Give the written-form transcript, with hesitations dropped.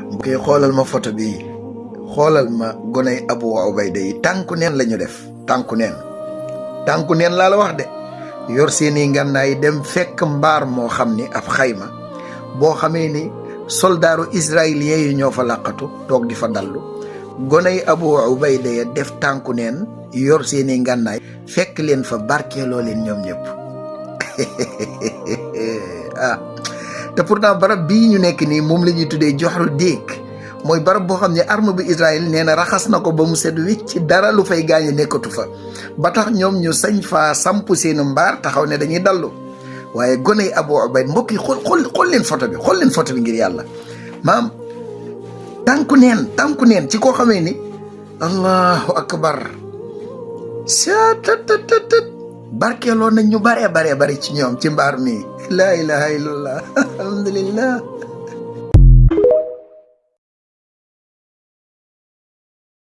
mbokk yi xoolal ma photo bi xoolal ma goney Abu Ubayda yi tànku neen la ñu def tànku neen laa la wax de yor seeni ngànnaay dem fekk mbaar moo xam ni ab xayma boo xamee ni soldaaru israélien yi ñoo fa làqatu toog di fa dallu goney Abu Ubayda ya def tànku neen yor seeni ngànnaay fekk leen fa barkeeloo leen ñoom ñëpp ah te pourtant barab bii ñu nekk nii moom la ñuy tuddee joxru déeg mooy barab boo xam ne arme bu Israël nee na raxas na ko ba mu set wicc dara lu fay gaañe nekkatu fa ba tax ñoom ñu sañ faa samp seenu mbaar taxaw ne dañuy dallu waaye goney Abu Ubayda mbokk yi xool leen photo bi ngir yàlla maam tànku neen ci koo xamee ni allahu akbar saatatattat barkeeloo nañ ñu bare ci ñoom ci mbaar mi laa ilaha illallah alhamdulillah